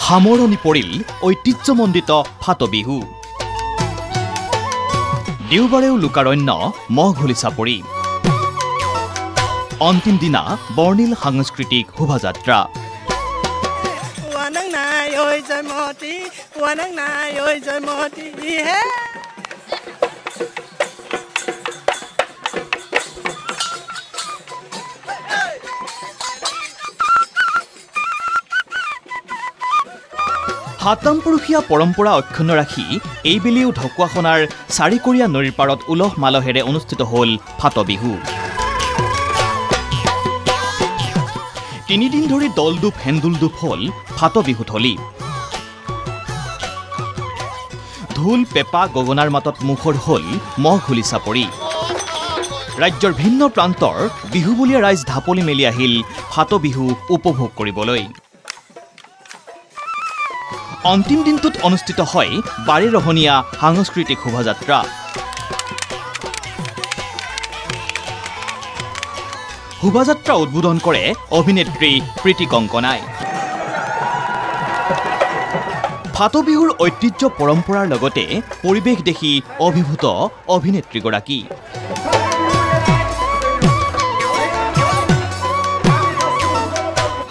সামৰণি পৰিল ঐতিহ্যমণ্ডিত ফাট বিহু দেওবাৰেও লোকাৰণ্য মহঘুলি চাপৰি অন্তিম দিনা বৰ্ণিল সাংস্কৃতিক শোভাযাত্ৰা হাতামপুৰুষীয়া পৰম্পৰা অক্ষুণ্ণ ৰাখি এইবেলিও ঢকুৱাখনাৰ চাৰিকৰীয়া নদীৰ পাৰত উলহ মালহেৰে অনুষ্ঠিত হ'ল ফাট বিহু 3 দিন ধৰি দলদুপ হেন্দুলদুপ হ'ল ফাট বিহু থলী ঢোল পেপা গগনাৰ মাতত মুখৰ হ'ল মহঘুলি চাপৰি ৰাজ্যৰ ভিন্ন প্ৰান্তৰ বিহুবলীয়া ৰাইজ ঢাপলি মেলি আহিল ফাট বিহু উপভোগ কৰিবলৈ অন্তিম দিনটোত অনুষ্ঠিত হয় বাৰেৰহণীয়া সাংস্কৃতিক শোভাযাত্ৰা শোভাযাত্ৰা উদ্বোধন কৰে অভিনেত্ৰী প্ৰীতি কংকনাই ফাট বিহুৰ ঐতিহ্য পৰম্পৰাৰ লগতে পৰিৱেশ দেখি অভিভূত অভিনেত্ৰীগৰাকী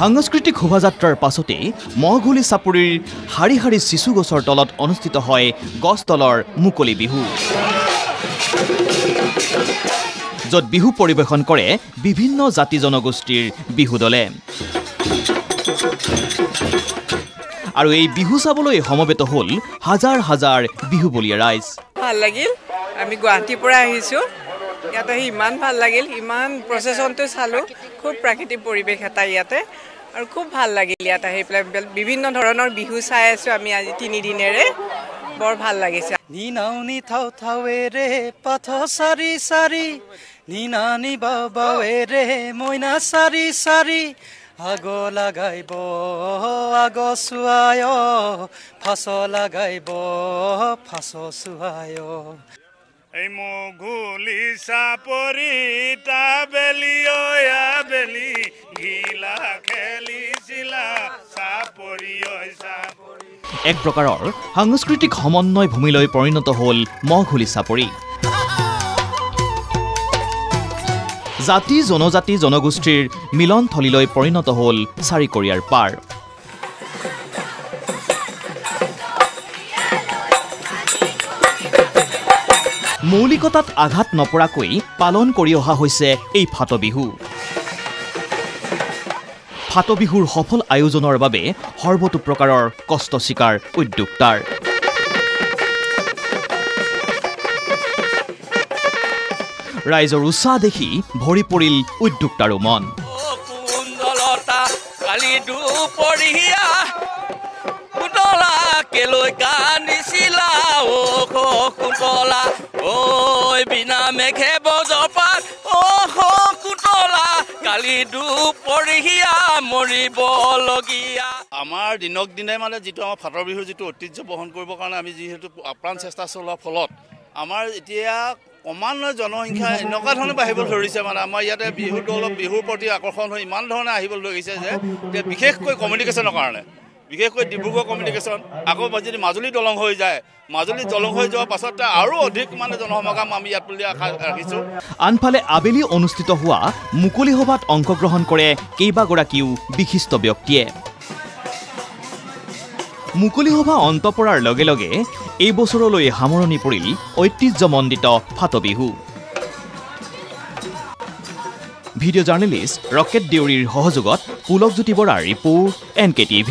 সাংস্কৃতিক শোভাযাত্ৰাৰ পাছতে মহঘুলি চাপৰিৰ হাৰি হাৰি শিশু গছৰ তলত অনুষ্ঠিত হয় গছতলৰ মুকলি বিহু য'ত বিহু পৰিৱেশন কৰে বিভিন্ন জাতি জনগোষ্ঠীৰ বিহু দলে আৰু এই বিহু চাবলৈ সমবেত হ'ল হাজাৰ হাজাৰ বিহুবলীয়া ৰাইজ ভাল লাগিল আমি গুৱাহাটীৰ পৰা আহিছোঁ ইয়াতে ইমান ভাল লাগিল ইমান প্ৰচেছনটো চালোঁ খুব প্ৰাকৃতিক পৰিৱেশ এটা ইয়াতে আৰু খুব ভাল লাগিল ইয়াতে আহি পেলাই বিভিন্ন ধৰণৰ বিহু চাই আছোঁ আমি আজি 3 দিনেৰে বৰ ভাল লাগিছে নিনাউনি থাও থাওৰে পথ সাৰি সাৰি নিনানি বাবাৰে মইনা সারি সারি আগ লাগাইব আগ সুয়ায় ফাঁস লাগাইব ফাঁস সুয়ায় এই মগুলি চাপৰি বেলি বেলি গিলা খেলিছিলা চাপৰি এক প্ৰকাৰৰ সাংস্কৃতিক সমন্বয় ভূমিলৈ পৰিণত হ'ল মহঘুলি চাপৰি জাতি জনজাতি জনগোষ্ঠীৰ মিলনথলীলৈ পৰিণত হ'ল চাৰিকৰীয়াৰ পাৰ মৌলিকতাত আঘাত নপৰাকৈ পালন কৰি অহা হৈছে এই ফাট বিহু ফাট বিহুৰ সফল আয়োজনৰ বাবে সৰ্বতো প্ৰকাৰৰ কষ্ট স্বীকাৰ উদ্যোক্তাৰ ৰাইজৰ উৎসাহ দেখি ভৰি পৰিল উদ্যোক্তাৰো মন কেলৈ কান্দিছিলা ও কুন্তলা ঐ বিনা মেঘে বজপাত ও কুন্তলা কালি দুপৰীয়া মৰিবলগীয়া আমাৰ দিনক দিনে মানে যিটো আমাৰ ফাটৰ বিহুৰ যিটো ঐতিহ্য বহন কৰিবৰ কাৰণে আমি যিহেতু আপ্ৰাণ চেষ্টা চলোৱাৰ ফলত আমাৰ এতিয়া ক্ৰমান্বয়ে জনসংখ্যা এনেকুৱা ধৰণে বাঢ়িবলৈ ধৰিছে মানে আমাৰ ইয়াতে বিহুটো অলপ বিহুৰ প্ৰতি আকৰ্ষণ হৈ ইমান ধৰণে আহিবলৈ ধৰিছে যে এতিয়া বিশেষকৈ কমিউনিকেশ্যনৰ কাৰণে বিশেষকৈ ডিব্ৰুগড় কমিউনিকেশ্যন আকৌ যদি মাজুলী দলং হৈ যায় মাজুলী দলং হৈ যোৱাৰ পাছতে আৰু অধিক মানে জনসমাগম আমি ইয়াত বুলি আশা ৰাখিছোঁ আনফালে আবেলি অনুষ্ঠিত হোৱা মুকলি সভাত অংশগ্ৰহণ কৰে কেইবাগৰাকীও বিশিষ্ট ব্যক্তিয়ে মুকলি সভা অন্ত পৰাৰ লগে লগে এই বছৰলৈ সামৰণি পৰিল ঐতিহ্যমণ্ডিত ফাট বিহু ভিডিঅ' জাৰ্নেলিষ্ট ৰকেট দেউৰীৰ সহযোগত পুলকজ্যোতি বৰাৰ ৰিপৰ্ট NKTV